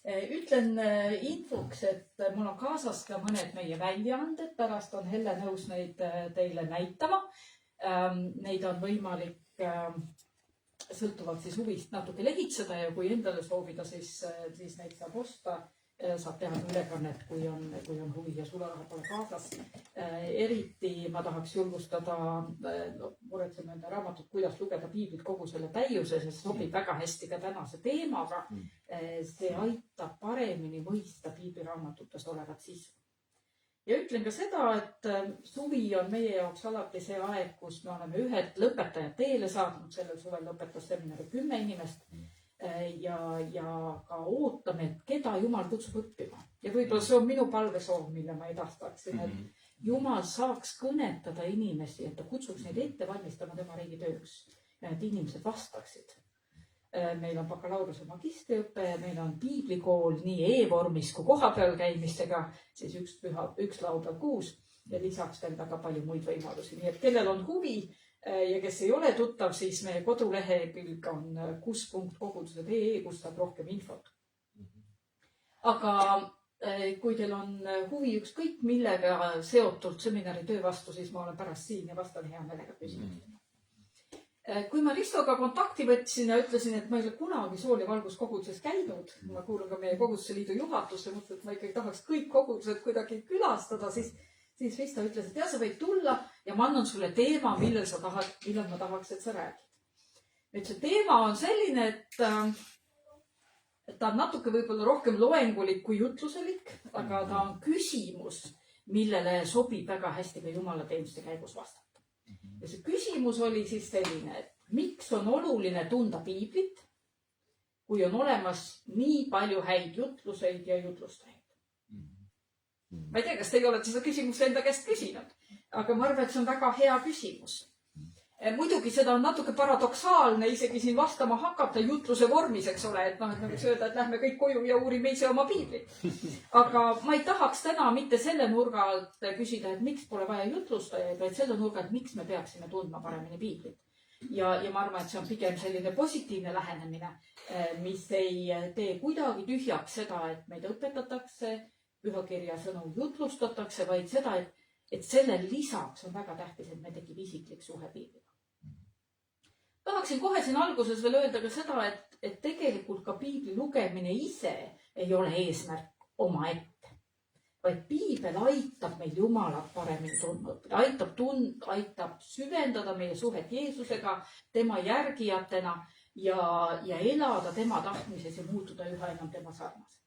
Ütlen infoks, et mul on kaasas ka mõned meie väljaanded, pärast on Helle nõus neid teile näitama. Neid on võimalik sõltuvalt siis huvist natuke lehitseda ja kui endale soovida, siis neid saab osta. Saab teha ülekannet, kui on huvi ja sularaha pole kaasas. Eriti ma tahaks julgustada, muretseme enda raamatut, kuidas lugeda piiblit kogu selle täiuse, sest sobib väga hästi ka tänase teemaga. See aitab paremini mõista piibliraamatutes olevat sisu. Ja ütlen ka seda, et suvi on meie jaoks alati see aeg, kus me oleme ühed lõpetajad teele saatnud. Sellel suvel lõpetas seminari 10 inimest. Ja ka ootame, et keda Jumal kutsub õppima. Ja võib-olla see on minu palvesoov, mille ma edastaksin, et Jumal saaks kõnetada inimesi, et ta kutsuks neid ette valmistama tema riigi tööks ja et inimesed vastaksid. Meil on bakalaureuse magistriõpe ja meil on piiblikool nii e-vormis kui kohapeal käimistega, siis üks laupäev kuus ja lisaks veel väga palju muid võimalusi. Nii et kellel on huvi ja kes ei ole tuttav, siis meie kodulehekülg on kus.kogudused.ee, kus saab rohkem infot. Aga kui teil on huvi ükskõik millega seotud seminari töö vastu, siis ma olen pärast siin ja vastan hea meelega küsimustele. Kui ma Ristoga kontakti võtsin ja ütlesin, et ma ei ole kunagi Sooli valguskoguduses käinud, ma kuulun ka meie koguduse liidu juhatusse, mõtlesin, et ma ikkagi tahaks kõik kogudused kuidagi külastada, siis Risto ütles, et sa võid tulla ja ma annan sulle teema, millal ma tahaks, et sa räägid. Nüüd see teema on selline, et ta on natuke võib-olla rohkem loengulik kui jutluselik, aga ta on küsimus, millele sobib väga hästi ka Jumala teenuste käigus vastata. Ja see küsimus oli siis selline, et miks on oluline tunda piiblit, kui on olemas nii palju häid jutluseid ja jutlustajaid. Ma ei tea, kas teie olete seda küsimust enda käest küsinud, aga ma arvan, et see on väga hea küsimus. Muidugi seda on natuke paradoksaalne isegi siin vastama hakata jutluse vormis, eks ole, et võiks öelda, et lähme kõik koju ja uurime ise oma piiblit. Aga ma ei tahaks täna mitte selle nurga alt küsida, et miks pole vaja jutlustajaid, vaid selle nurga, et miks me peaksime tundma paremini piiblit. Ja ma arvan, et see on pigem selline positiivne lähenemine, mis ei tee kuidagi tühjaks seda, et meid õpetatakse, pühakirja sõnu jutlustatakse, vaid seda, et sellel lisaks on väga tähtis, et me tekib isiklik suhe piibliga. Tahaksin kohe siin alguses veel öelda ka seda, et tegelikult ka piibli lugemine ise ei ole eesmärk omaette, vaid piibel aitab meil Jumalat paremini tundma õppida, aitab süvendada meie suhet Jeesusega, tema järgijatena ja elada tema tahtmises ja muutuda üha enam tema sarnaseks.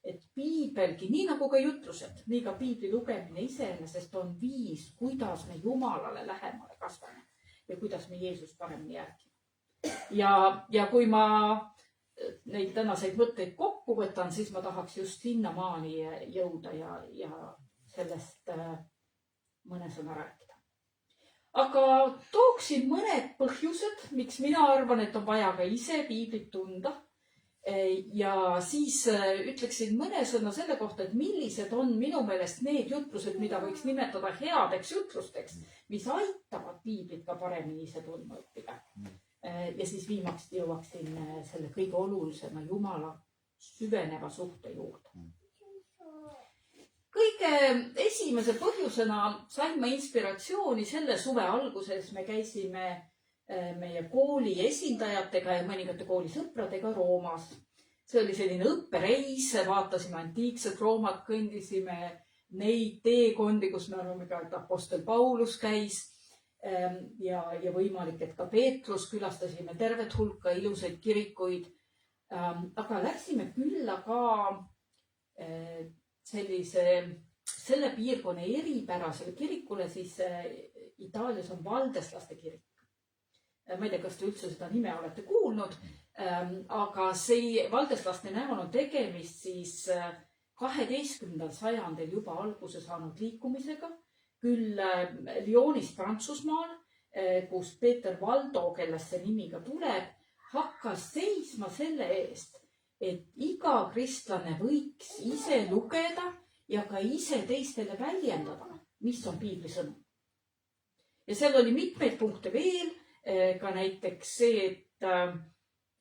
Et piibelgi, nii nagu ka jutlused, nii ka piibli lugemine iseenesest on viis, kuidas me Jumalale lähemale kasvame ja kuidas me Jeesust paremini järgime. Ja kui ma neid tänaseid mõtteid kokku võtan, siis ma tahaks just sinnamaani jõuda ja sellest mõne sõna rääkida. Aga tooksin mõned põhjused, miks mina arvan, et on vaja ka ise piiblit tunda. Ja siis ütleksin mõne sõna selle kohta, et millised on minu meelest need jutlused, mida võiks nimetada headeks jutlusteks, mis aitavad piiblit ka paremini ise tundma õppida. Ja siis viimaks jõuaksin selle kõige olulisema Jumala süveneva suhte juurde. Kõige esimese põhjusena sain ma inspiratsiooni selle suve alguses. Me käisime meie kooli esindajatega ja mõningate kooli sõpradega Roomas. See oli selline õppereis, vaatasime antiikset Roomat, kõndisime neid teekondi, kus me arvame ka, et apostel Paulus käis ja võimalik, et ka Peetrus, külastasime tervet hulka ilusaid kirikuid. Aga läksime külla ka selle piirkonna eripärasele kirikule, siis Itaalias on Valdeslaste kirik. Ma ei tea, kas te üldse seda nime olete kuulnud, aga see Valdeslaste näol on tegemist siis 12. sajandil juba alguse saanud liikumisega, küll Lyonist Prantsusmaal, kus Peeter Valdo, kellest see nimi ka tuleb, hakkas seisma selle eest, et iga kristlane võiks ise lugeda ja ka ise teistele väljendada, mis on piibli sõnum. Ja seal oli mitmeid punkte veel, ka näiteks see, et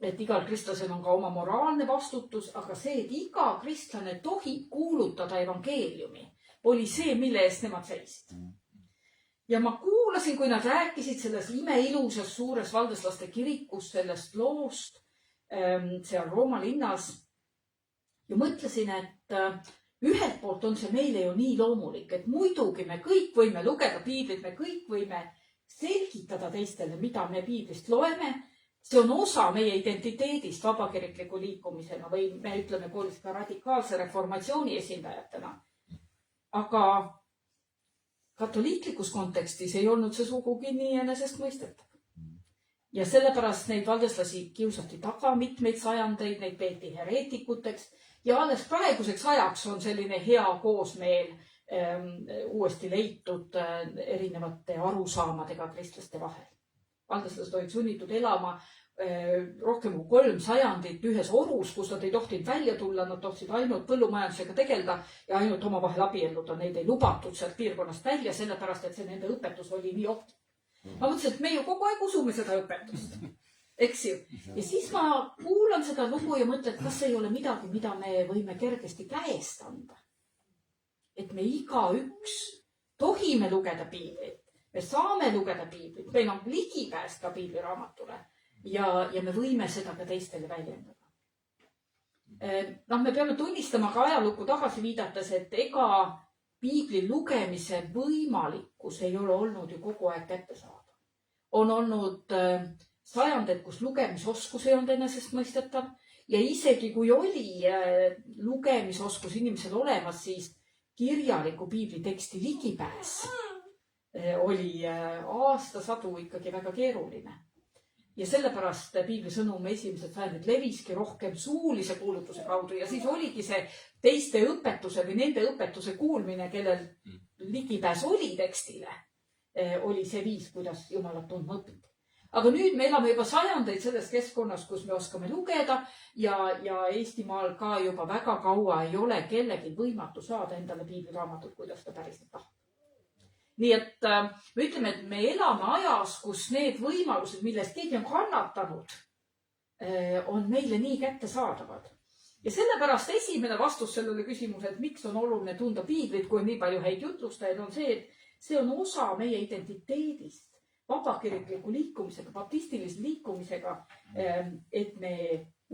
et igal kristlasel on ka oma moraalne vastutus, aga see, et iga kristlane tohib kuulutada evangeeliumi, oli see, mille eest nemad seisid. Ja ma kuulasin, kui nad rääkisid selles imeilusas suures valdeslaste kirikus sellest loost seal Rooma linnas ja mõtlesin, et ühelt poolt on see meile ju nii loomulik, et muidugi me kõik võime lugeda piiblit, me kõik võime selgitada teistele, mida me piiblist loeme. See on osa meie identiteedist vabakirikliku liikumisena või me ütleme koolis ka radikaalse reformatsiooni esindajatena. Aga katoliiklikus kontekstis ei olnud see sugugi nii enesestmõistetav. Ja sellepärast neid valdeslasi kiusati taga mitmeid sajandeid, neid peeti hereetikuteks ja alles praeguseks ajaks on selline hea koosmeel uuesti leitud erinevate arusaamadega kristlaste vahel. Valdeslased olid sunnitud elama rohkem kui 3 sajandit ühes orus, kus nad ei tohtinud välja tulla, nad tohtisid ainult põllumajandusega tegeleda ja ainult omavahel abielluda. Neid ei lubatud sealt piirkonnast välja, sellepärast, et see nende õpetus oli nii ohtlik. Ma mõtlesin, et me ju kogu aeg usume seda õpetust. Eks ju? Ja siis ma kuulan seda lugu ja mõtlen, et kas ei ole midagi, mida me võime kergesti käest anda. Et me igaüks tohime lugeda piiblit. Me saame lugeda piiblit. Meil on ligipääs ka piibliraamatule. Ja me võime seda ka teistele väljendada. Me peame tunnistama ka ajalukku tagasi viidates, et ega piibli lugemise võimalikkus ei ole olnud ju kogu aeg kättesaadav. On olnud sajandid, kus lugemisoskus ei olnud enesestmõistetav ja isegi kui oli lugemisoskus inimesel olemas, siis kirjaliku piibli teksti ligipääs oli aastasadu ikkagi väga keeruline. Ja sellepärast piibli sõnum esimesed sajandid leviski rohkem suulise kuulutuse kaudu ja siis oligi see teiste õpetuse või nende õpetuse kuulmine, kellel ligipääs oli tekstile, oli see viis, kuidas Jumalat tundma õpiti. Aga nüüd me elame juba sajandeid selles keskkonnas, kus me oskame lugeda ja Eestimaal ka juba väga kaua ei ole kellegi võimatu saada endale piibliraamatut, kuidas ta päriselt tahab. Nii et me ütleme, et me elame ajas, kus need võimalused, millest keegi on kannatanud, on meile nii kättesaadavad. Ja sellepärast esimene vastus sellele küsimuse, et miks on oluline tunda piiblit, kui on nii palju häid jutlustajaid, on see, et see on osa meie identiteedist, vabakirikliku liikumisega, baptistilise liikumisega, et me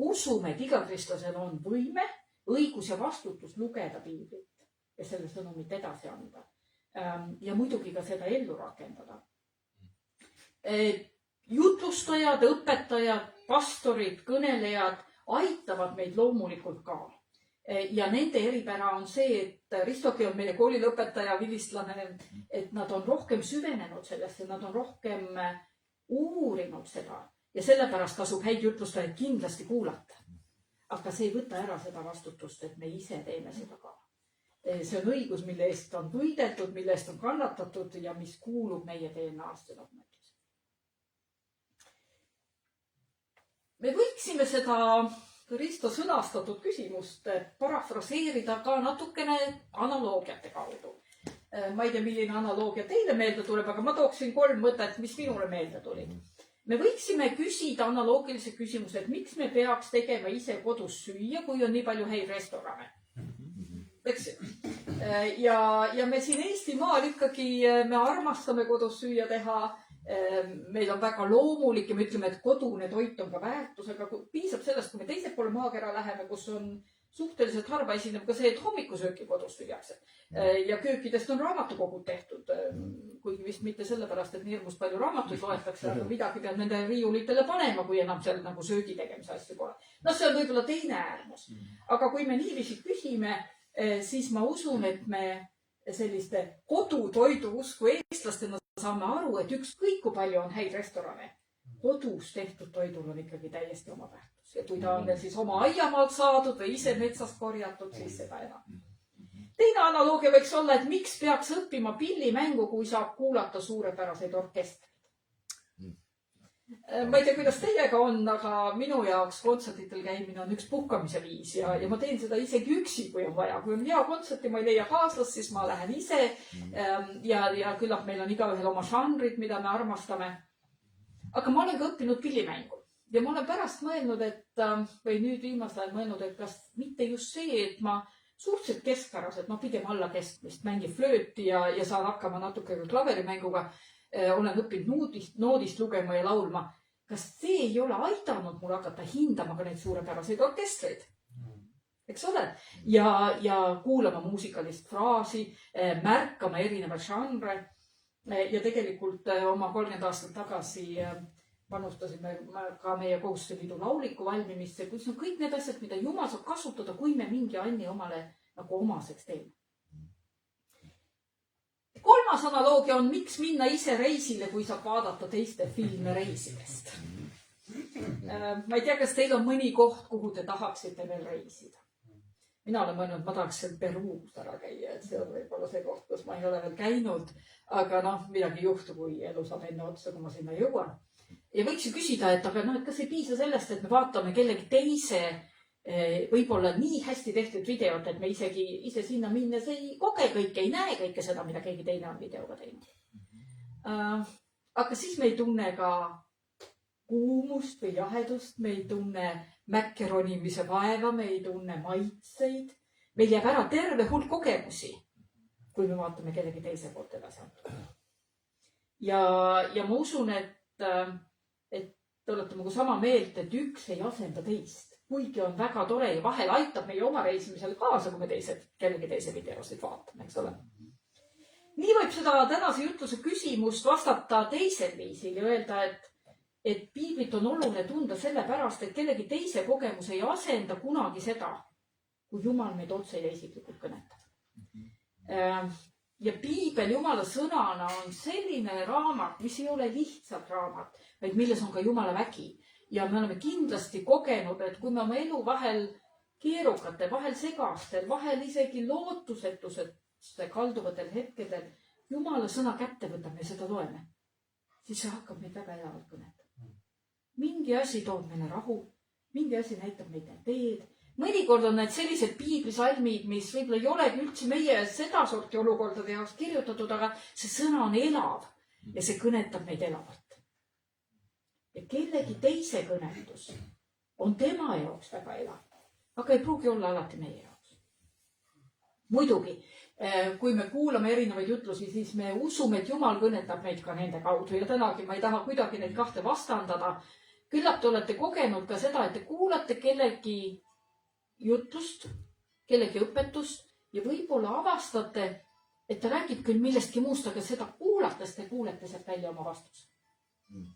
usume, et iga kristlasel on võime, õigus ja vastutus lugeda piiblit ja selle sõnumit edasi anda. Ja muidugi ka seda ellu rakendada. Jutlustajad, õpetajad, pastorid, kõnelejad aitavad meid loomulikult ka. Ja nende eripära on see, et Ristoki on meile koolilõpetaja, vilistlane, et nad on rohkem süvenenud sellesse, nad on rohkem uurinud seda ja sellepärast tasub häid jutlustajaid kindlasti kuulata. Aga see ei võta ära seda vastutust, et me ise teeme seda ka. See on õigus, mille eest on võidetud, mille eest on kannatatud ja mis kuulub meie DNA-sse. Me võiksime seda Risto sõnastatud küsimust parafraseerida ka natukene analoogiate kaudu. Ma ei tea, milline analoogia teile meelde tuleb, aga ma tooksin 3 mõtet, mis minule meelde tuli. Me võiksime küsida analoogilise küsimuse, et miks me peaks tegema ise kodus süüa, kui on nii palju häid restorane. Eks? Ja me siin Eestimaal ikkagi, me armastame kodus süüa teha, meil on väga loomulik ja me ütleme, et kodune toit on ka väärtus, aga piisab sellest, kui me teiselt poole maakera läheme, kus on suhteliselt harva esineb ka see, et hommikusööki kodus süüakse. Ja köökidest on raamatukogud tehtud, kuigi vist mitte sellepärast, et nii hirmus palju raamatuid loetakse, aga midagi peab nende riiulitele panema, kui enam seal nagu söögi tegemise asju pole. See on võib-olla teine äärmus. Aga kui me niiviisi küsime, siis ma usun, et me selliste kodutoidu usku eestlastena saame aru, et ükskõik kui palju on häid restorane, kodus tehtud toidul on ikkagi täiesti oma väärtus. Ja kui ta on veel siis oma aiamaalt saadud või ise metsast korjatud, siis seda enam. Teine analoogia võiks olla, et miks peaks õppima pillimängu, kui saab kuulata suurepäraseid orkestreid. Ma ei tea, kuidas teiega on, aga minu jaoks kontsertitel käimine on üks puhkamise viis ja ma teen seda isegi üksi, kui on vaja. Kui on hea kontsert ja ma ei leia kaaslast, siis ma lähen ise ja küllap meil on igaühel oma žanrid, mida me armastame. Aga ma olen ka õppinud pillimängu ja ma olen pärast mõelnud, või nüüd viimasel ajal mõelnud, et kas mitte just see, et ma suhteliselt keskpäraselt, ma pigem alla keskmist mängin flööti ja saan hakkama natuke ka klaverimänguga, olen õppinud noodist lugema ja laulma. Kas see ei ole aidanud mul hakata hindama ka neid suurepäraseid orkestreid? Eks ole? Ja kuulama muusikalist fraasi, märkama erinevaid žanre. Ja tegelikult oma 30 aastat tagasi panustasime ka meie Koostöö Liidu lauliku valmimisse, kus on kõik need asjad, mida Jumal saab kasutada, kui me mingi anni omale nagu omaseks teeme. Kolmas analoogia on, miks minna ise reisile, kui saab vaadata teiste filme reisidest. Ma ei tea, kas teil on mõni koht, kuhu te tahaksite veel reisida. Mina olen mõelnud, ma tahaks seal Peruus ära käia, et see on võib-olla see koht, kus ma ei ole veel käinud, aga midagi juhtu, kui elu saab enne otsa, kui ma sinna jõuan. Ja võiks ju küsida, et kas ei piisa sellest, et me vaatame kellegi teise võib-olla nii hästi tehtud videot, et me ise sinna minnes ei koge kõike, ei näe kõike seda, mida keegi teine on videoga teinud. Aga siis me ei tunne ka kuumust või jahedust, me ei tunne mäkkeronimise vaeva, me ei tunne maitseid. Meil jääb ära terve hulk kogemusi, kui me vaatame kellegi teise poolt edasi. Ja ma usun, et te olete nagu sama meelt, et üks ei asenda teist. Kuigi on väga tore ja vahel aitab meie oma reisimisel kaasa, kui me kellegi teise videosid vaatame, eks ole. Nii võib seda tänase jutluse küsimust vastata teisel viisil ja öelda, et piiblit on oluline tunda sellepärast, et kellegi teise kogemus ei asenda kunagi seda, kui Jumal meid otse ja isiklikult kõnetab. Ja piibel Jumala sõnana on selline raamat, mis ei ole lihtsalt raamat, vaid milles on ka Jumala vägi. Ja me oleme kindlasti kogenud, et kui me oma elu vahel keerukate, vahel segastel, vahel isegi lootusetusesse kalduvatel hetkedel Jumala sõna kätte võtame ja seda loeme, siis see hakkab meid väga elavalt kõnetama. Mingi asi toob meile rahu, mingi asi näitab meile teed. Mõnikord on need sellised piiblisalmid, mis võib-olla ei olegi üldse meie seda sorti olukordade jaoks kirjutatud, aga see sõna on elav ja see kõnetab meid elavalt. Ja kellegi teise kõnetus on tema jaoks väga elav, aga ei pruugi olla alati meie jaoks. Muidugi, kui me kuulame erinevaid jutlusi, siis me usume, et Jumal kõnetab meid ka nende kaudu ja tänagi ma ei taha kuidagi neid kahte vastandada. Küllap te olete kogenud ka seda, et te kuulate kellegi jutlust, kellegi õpetust ja võib-olla avastate, et ta räägib küll millestki muust, aga seda kuulates te kuulete sealt välja oma vastuse.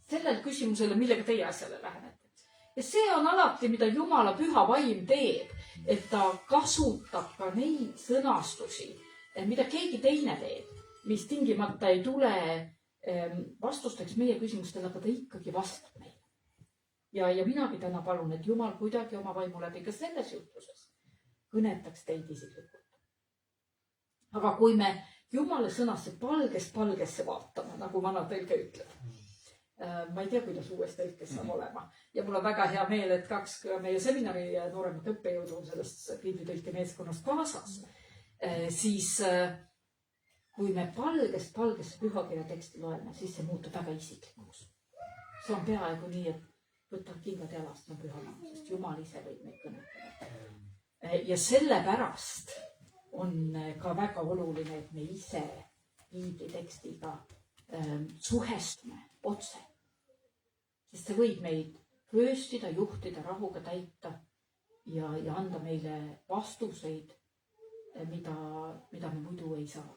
Sellel küsimusele, millega teie asjale lähenete. Ja see on alati, mida Jumala püha vaim teeb, et ta kasutab ka neid sõnastusi, mida keegi teine teeb, mis tingimata ei tule vastusteks meie küsimustele, aga ta ikkagi vastab meile. Ja minagi täna palun, et Jumal kuidagi oma vaimu läbi ka selles jutluses kõnetaks teid isiklikult. Aga kui me Jumala sõnasse palgesse vaatame, nagu vana tõlge ütleb, ma ei tea, kuidas uues tõlkes saab olema. Ja mul on väga hea meel, et 2 meie seminari nooremat õppejõudu on sellest piiblitõlke meeskonnast kaasas. Siis kui me palgesse pühakirja teksti loeme, siis see muutub väga isiklikuks. See on peaaegu nii, et võtab kingad jalast on püha maa, sest Jumal ise võib meid kõnetada. Ja sellepärast on ka väga oluline, et me ise piibli tekstiga suhestume otse. Sest see võib meid rööstida, juhtida, rahuga täita ja anda meile vastuseid, mida me muidu ei saa.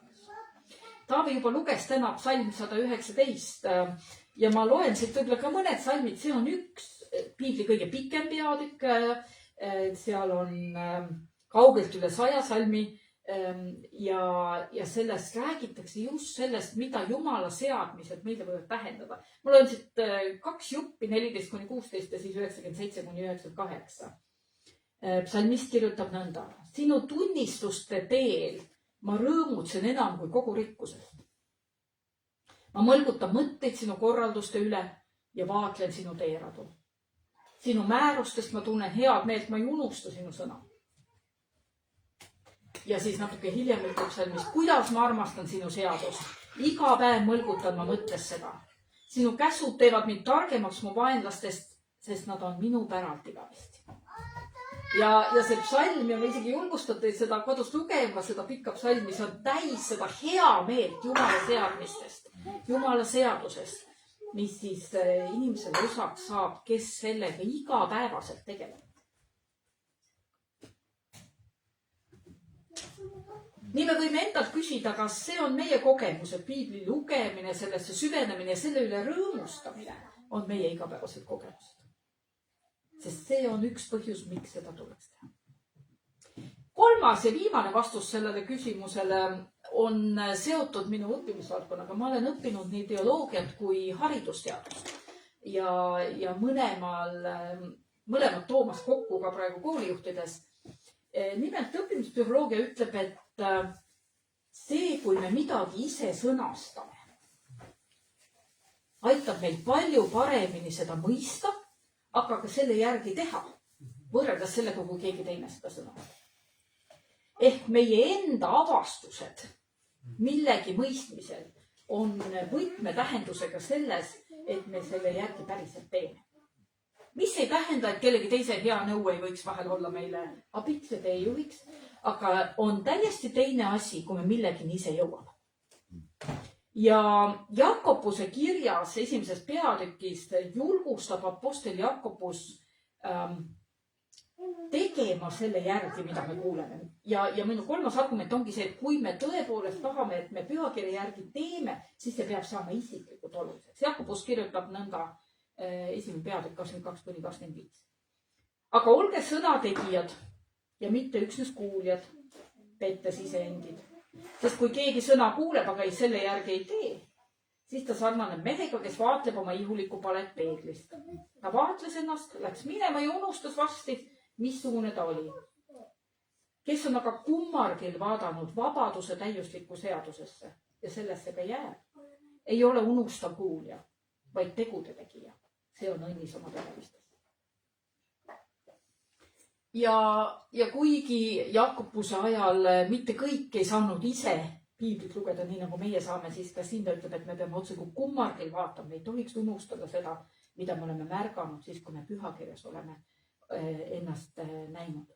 Taavi juba luges täna psalm 119 ja ma loen siit võib-olla ka mõned salmid. See on üks piibli kõige pikem peatükk. Seal on kaugelt üle 100 salmi ja sellest räägitakse just sellest, mida Jumala seadmised meile võivad tähendada. Ma loen siit 2 juppi, 14-16 ja siis 97-98. Psalmist kirjutab nõnda. Sinu tunnistuste teel ma rõõmutsen enam kui kogu rikkusest. Ma mõlgutan mõtteid sinu korralduste üle ja vaatlen sinu teeradu. Sinu määrustest ma tunnen head meelt, ma ei unusta sinu sõna. Ja siis natuke hiljem ütleb salmis, kuidas ma armastan sinu seadust. Iga päev mõlgutan ma mõttes seda. Sinu käsud teevad mind targemaks mu vaenlastest, sest nad on minu päralt igavesti. Ja see psalm, ja ma isegi julgustan teid seda kodus lugema, seda pikka psalm, mis on täis seda hea meelt Jumala seadmistest, Jumala seadusest, mis siis inimesele osaks saab, kes sellega igapäevaselt tegeleb. Nii me võime endalt küsida, kas see on meie kogemus, et piibli lugemine, sellesse süvenemine, selle üle rõõmustamine on meie igapäevased kogemused. Sest see on üks põhjus, miks seda tuleks teha. Kolmas ja viimane vastus sellele küsimusele on seotud minu õppimisvaldkonnaga. Ma olen õppinud nii teoloogiat kui haridusteadust ja mõlemad toomas kokku ka praegu koolijuhtides. Nimelt õppimispsühholoogia ütleb, et see, kui me midagi ise sõnastame, aitab meil palju paremini seda mõista, aga ka selle järgi teha, võrreldes sellega, kui keegi teine seda sõnastab. Ehk meie enda avastused millegi mõistmisel on võtmetähendusega selles, et me selle järgi päriselt teeme. Mis ei tähenda, et kellegi teise hea nõu ei võiks vahel olla meile abiks ja teejuhiks, aga on täiesti teine asi, kui me millegini ise jõuame. Ja Jakobuse kirjas esimesest peatükist julgustab apostel Jakobus tegema selle järgi, mida me kuuleme. Ja minu kolmas argument ongi see, et kui me tõepoolest tahame, et me pühakirja järgi teeme, siis see peab saama isiklikult oluliseks. Jakobus kirjutab nõnda esimene peatükk 22-25. Aga olge sõnategijad ja mitte üksnes kuuljad, pettes iseendid. Sest kui keegi sõna kuuleb, aga selle järgi ei tee, siis ta sarnaneb mehega, kes vaatleb oma ihulikku palet peeglist. Ta vaatles ennast, läks minema ja unustas varsti, missugune ta oli. Kes on aga kummargil vaadanud vabaduse täiuslikku seadusesse ja sellesse ka jääb, ei ole unustav kuulja, vaid tegude tegija. See on õnnis oma tegemistes. Ja kuigi Jakobuse ajal mitte kõik ei saanud ise piiblit lugeda nii, nagu meie saame, siis ka siin ta ütleb, et me peame otse kui kummargil vaatama. Me ei tohiks unustada seda, mida me oleme märganud siis, kui me pühakirjas oleme ennast näinud.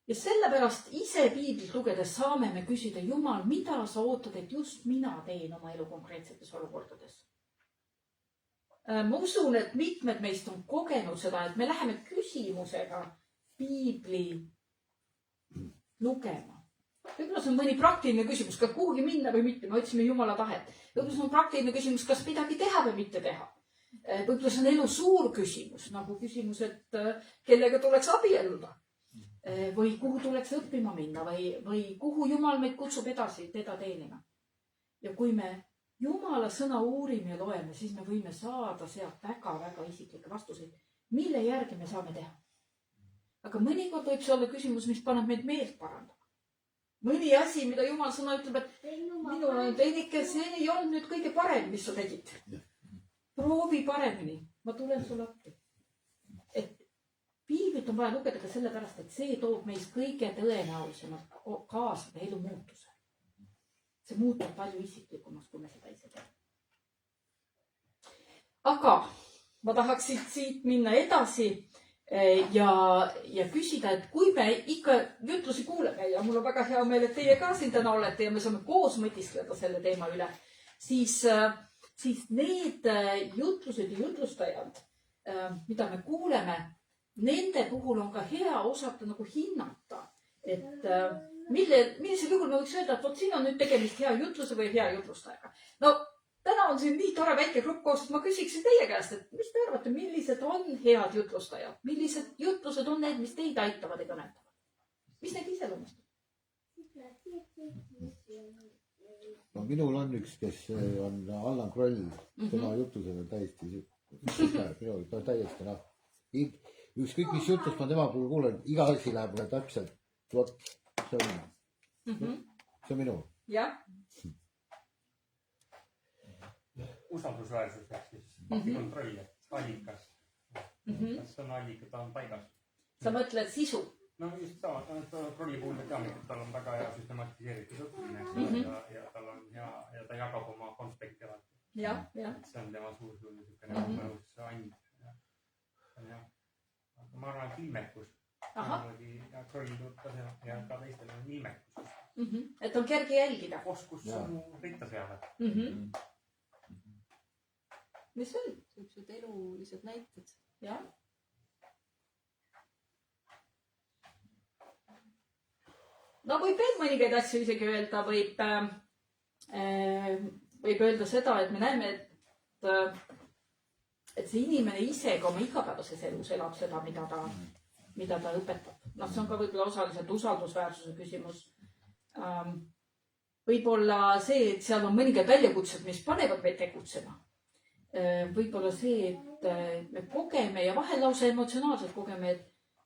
Ja sellepärast ise piiblit lugedes saame me küsida, Jumal, mida sa ootad, et just mina teen oma elu konkreetsetes olukordades? Ma usun, et mitmed meist on kogenud seda, et me läheme küsimusega piibli lugema. Võib-olla see on mõni praktiline küsimus, kas kuhugi minna või mitte, me otsime Jumala tahet. Võib-olla see on praktiline küsimus, kas midagi teha või mitte teha. Võib-olla see on elu suur küsimus, nagu küsimus, et kellega tuleks abielluda või kuhu tuleks õppima minna või kuhu Jumal meid kutsub edasi teda teenima. Ja kui me Jumala sõna uurime ja loeme, siis me võime saada sealt väga-väga isiklikke vastuseid, mille järgi me saame teha. Aga mõnikord võib see olla küsimus, mis paneb meid meelt parandama. Mõni asi, mida Jumal sõna ütleb, et minul on teinike, see ei olnud nüüd kõige parem, mis sa tegid. Proovi paremini, ma tulen sulle appi. Et piiblit on vaja lugeda ka sellepärast, et see toob meis kõige tõenäolisemalt kaasa elu muutuse. See muutub palju isiklikumaks, kui me seda ise teeme. Aga ma tahaksin siit minna edasi ja küsida, et kui me ikka jutlusi kuuleme ja mul on väga hea meel, et teie ka siin täna olete ja me saame koos mõtiskleda selle teema üle, siis need jutlused ja jutlustajad, mida me kuuleme, nende puhul on ka hea osata nagu hinnata, et millisel juhul me võiks öelda, et siin on nüüd tegemist hea jutluse või hea jutlustajaga. No, täna on siin nii tore väike grupp koos, et ma küsiksin teie käest, et mis te arvate, millised on head jutlustajad? Millised jutlused on need, mis teid aitavad ja kõnetavad? Mis neid iseloomustab? No minul on üks, kes on Allan Kroll, tema jutlused on täiesti täiesti ükskõik mis jutlust ma tema puhul kuulen, iga asi läheb mulle täpselt. See on minu. Jah. Usaldusväärsus ehk siis kontroll, allikas. Kas on allikas, ta on paigas. Sa mõtled sisu? No just sama, kontrolli puhul teame, et tal on väga hea süstematiseeritud õppimine ja tal on hea ja ta jagab oma konspekti alati. Jah. See on tema suur niisugune and. ma arvan, et ilmekus. Ja kroll tuttes ja ka teistele on ilmekus. Et on kerge jälgida. Oskus sõnu ritta seada. Mis veel? Sellised elulised näited. Jah. No võib veel mõningaid asju isegi öelda, võib öelda seda, et me näeme, et see inimene ise ka oma igapäevases elus elab seda, mida ta õpetab. No see on ka võib-olla osaliselt usaldusväärsuse küsimus. Võib-olla see, et seal on mõningad väljakutsed, mis panevad meid tegutsema. Võib-olla see, et me kogeme ja vahel lausa emotsionaalselt kogeme, et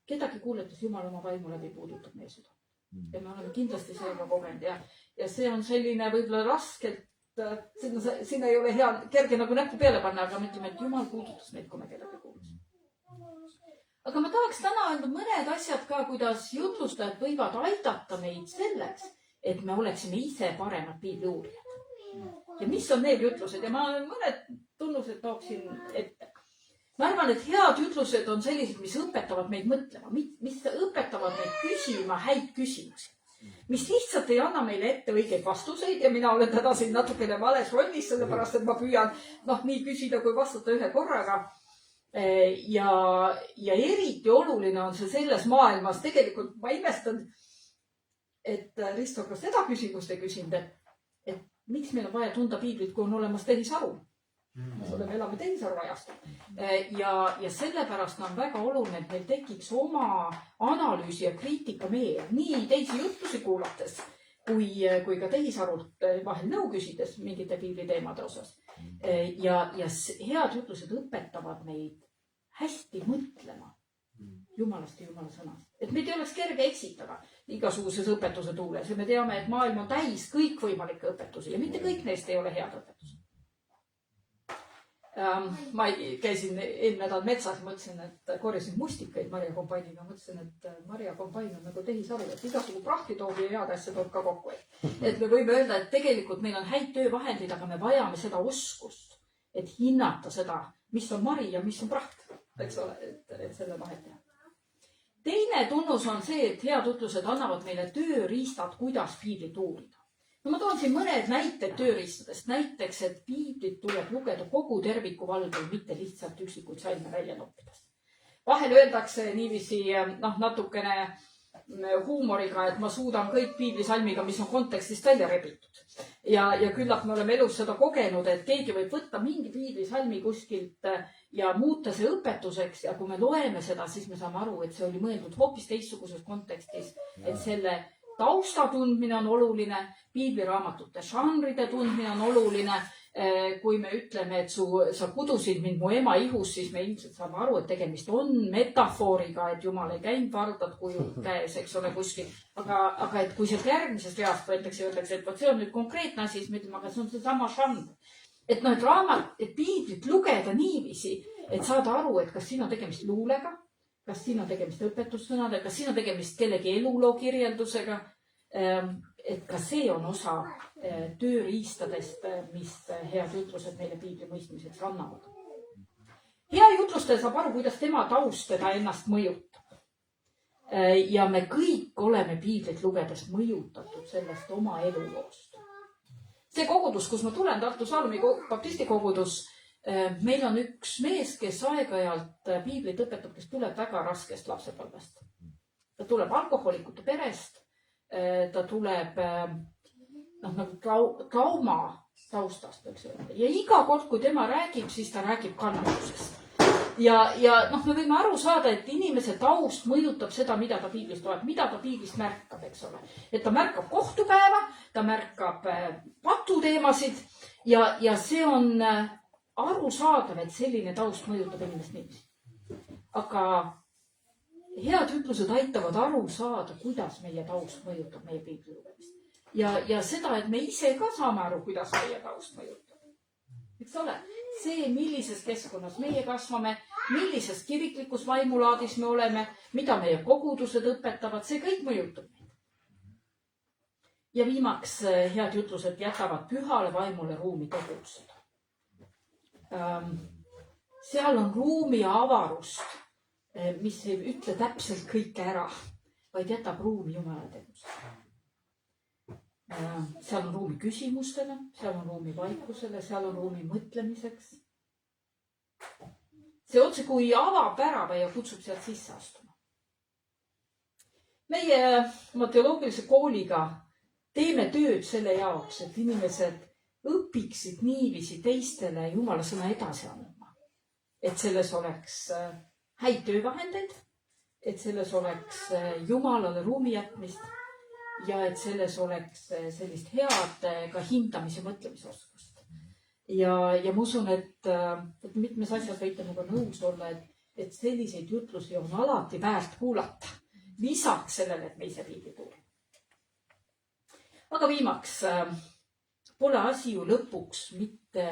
kedagi kuuletas Jumal oma vaimu läbi puudutab meie süda. Ja me oleme kindlasti sellega kogenud ja see on selline võib-olla raskelt, sinna ei ole hea kerge nagu näppu peale panna, aga me ütleme, et Jumal puudutas meid, kui me kedagi kuulsime. Aga ma tahaks täna öelda mõned asjad ka, kuidas jutlustajad võivad aidata meid selleks, et me oleksime ise paremad piibli uurijad. Ja mis on need jutlused? Ja ma mõned tunnused tooksin ette. Ma arvan, et head jutlused on sellised, mis õpetavad meid mõtlema, mis õpetavad meid küsima häid küsimusi, mis lihtsalt ei anna meile ette õigeid vastuseid ja mina olen täna siin natukene vales rollis, sellepärast, et ma püüan nii küsida kui vastata ühe korraga. Ja eriti oluline on see selles maailmas. Tegelikult ma imestan, et Risto ka seda küsimust ei küsinud, et miks meil on vaja tunda piiblit, kui on olemas tehisaru. Me elame tehisaru ajast. Ja sellepärast on väga oluline, et meil tekiks oma analüüsi ja kriitika meel. Nii teisi jutlusi kuulates, kui ka tehisarult vahel nõu küsides mingite piibli teemade osas. Ja head jutlused õpetavad meid hästi mõtlema Jumalast ja Jumala sõnast. Et meid ei oleks kerge eksitada igasuguses õpetuse tuules. Ja me teame, et maailm on täis kõikvõimalikke õpetusi ja mitte kõik neist ei ole head õpetused. Ma käisin eelmine nädal metsas ja mõtlesin, et korjasin mustikaid Maria kompainiga. Mõtlesin, et Maria kompain on nagu tehisaru, et igasugu prahti toob ja head asja toob ka kokku. Et me võime öelda, et tegelikult meil on häid töövahendid, aga me vajame seda oskust, et hinnata seda, mis on mari ja mis on praht. Eks ole, et selle vahet teha. Teine tunnus on see, et head jutlused annavad meile tööriistad, kuidas piiblit uurida. No ma toon siin mõned näited tööriistadest. Näiteks, et piiblit tuleb lugeda kogu terviku valgel, mitte lihtsalt üksikuid salme välja noppides. Vahel öeldakse niiviisi natukene huumoriga, et ma suudan kõik piiblisalmiga, mis on kontekstist välja rebitud. Ja küllap me oleme elus seda kogenud, et keegi võib võtta mingi piiblisalmi kuskilt ja muuta see õpetuseks. Ja kui me loeme seda, siis me saame aru, et see oli mõeldud hoopis teistsuguses kontekstis, et selle tausta tundmine on oluline, piibliraamatute žanride tundmine on oluline. Kui me ütleme, et sa kudusid mind mu ema ihus, siis me ilmselt saame aru, et tegemist on metafooriga, et Jumal ei käinud vardad kuju käes, eks ole kuskil. Aga et kui sealt järgmisest reast võetakse ja öeldakse, et see on nüüd konkreetne asi, siis me ütleme, aga see on see sama žanr. Et piiblit lugeda niiviisi, et saada aru, et kas siin on tegemist luulega, kas siin on tegemist õpetussõnadega, kas siin on tegemist kellegi eluloo kirjeldusega, et ka see on osa tööriistadest, mis head jutlused meile piibli mõistmiseks annavad. Hea jutlustaja saab aru, kuidas tema taust teda ennast mõjutab. Ja me kõik oleme piiblit lugedes mõjutatud sellest oma eluloost. See kogudus, kus ma tulen, Tartu Salmi baptisti kogudus, meil on üks mees, kes aeg-ajalt piiblit õpetab, kes tuleb väga raskest lapsepõlvest. Ta tuleb alkohoolikute perest, ta tuleb trauma taustast. Ja iga kord, kui tema räägib, siis ta räägib kannatusest. Ja me võime aru saada, et inimese taust mõjutab seda, mida ta piiblist loeb, mida ta piiblist märkab, eks ole. Et ta märkab kohtupäeva, ta märkab patuteemasid ja see on aru saadav, et selline taust mõjutab inimest niiviisi. Aga head ütlused aitavad aru saada, kuidas meie taust mõjutab meie piibli lugemist. Ja seda, et me ise ka saame aru, kuidas meie taust mõjutab. Eks ole, see, millises keskkonnas meie kasvame, millises kiriklikus vaimulaadis me oleme, mida meie kogudused õpetavad, see kõik mõjutab meid. Ja viimaks, head jutlused jätavad pühale vaimule ruumi tegutseda. Seal on ruumi ja avarust mis ei ütle täpselt kõike ära, vaid jätab ruumi Jumala tegusele. Seal on ruumi küsimustele, seal on ruumi vaikusele, seal on ruumi mõtlemiseks. See otse kui avab värava ja kutsub sealt sisse astuma. Meie oma teoloogilise kooliga teeme tööd selle jaoks, et inimesed õpiksid niiviisi teistele Jumala sõna edasi andma. Et selles oleks häid töövahendeid, et selles oleks Jumalale ruumi jätmist ja et selles oleks sellist head ka hindamise mõtlemisoskust. Ja ma usun, et mitmes asjas võite minuga nõus olla, et selliseid jutlusi on alati väärt kuulata. Lisaks sellele, et me ise piibli kuulame. Aga viimaks, pole asi ju lõpuks mitte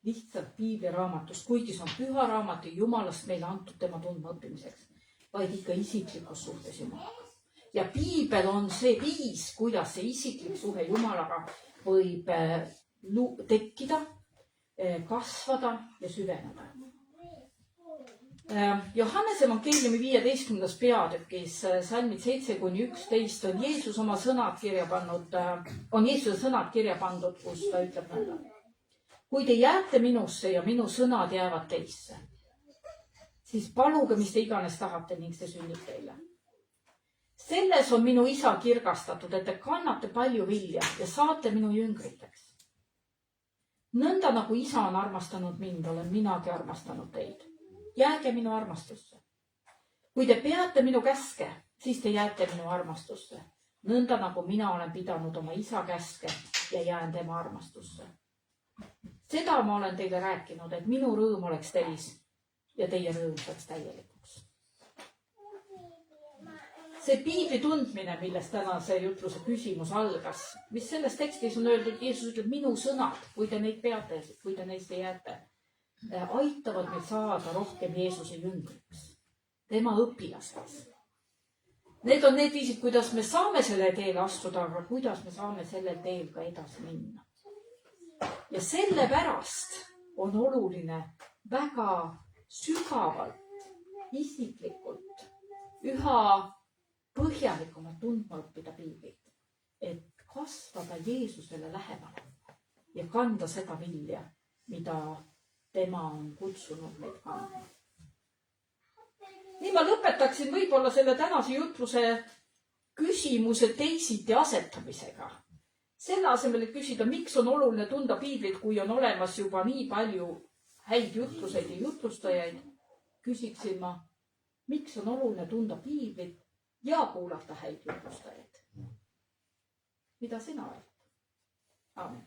lihtsalt piibliraamatust, kuigi see on püha raamat ja Jumalast meile antud tema tundma õppimiseks, vaid ikka isiklikus suhtes Jumalaga. Ja piibel on see viis, kuidas see isiklik suhe Jumalaga võib tekkida, kasvada ja süveneda. Johannese evangeeliumi 15. peatükis salmid 7-11 on Jeesus oma sõnad kirja pannud, on Jeesuse sõnad kirja pandud, kus ta ütleb nõnda. Kui te jääte minusse ja minu sõnad jäävad teisse, siis paluge, mis te iganes tahate ning see sünnib teile. Selles on minu isa kirgastatud, et te kannate palju vilja ja saate minu jüngriteks. Nõnda nagu isa on armastanud mind, olen minagi armastanud teid. Jääge minu armastusse. Kui te peate minu käske, siis te jääte minu armastusse. Nõnda nagu mina olen pidanud oma isa käske ja jään tema armastusse. Seda ma olen teile rääkinud, et minu rõõm oleks teis ja teie rõõm saaks täielikuks. See piibli tundmine, millest tänase jutluse küsimus algas, mis selles tekstis on öeldud, Jeesus ütleb minu sõnad, kui te neid peate, kui te neist ei jääte, aitavad meil saada rohkem Jeesuse jüngriks, tema õpilaseks. Need on need viisid, kuidas me saame selle teele astuda, aga kuidas me saame selle teel ka edasi minna. Ja sellepärast on oluline väga sügavalt, isiklikult, üha põhjalikumalt tundma õppida piiblit, et kasvada Jeesusele lähemale ja kanda seda vilja, mida tema on kutsunud meid kandma. Nii ma lõpetaksin võib-olla selle tänase jutluse küsimuse teisiti asetamisega. Selle asemel, et küsida, miks on oluline tunda piiblit, kui on olemas juba nii palju häid jutluseid ja jutlustajaid, küsiksin ma, miks on oluline tunda piiblit ja kuulata häid jutlustajaid. Mida sina arvad? Aamen.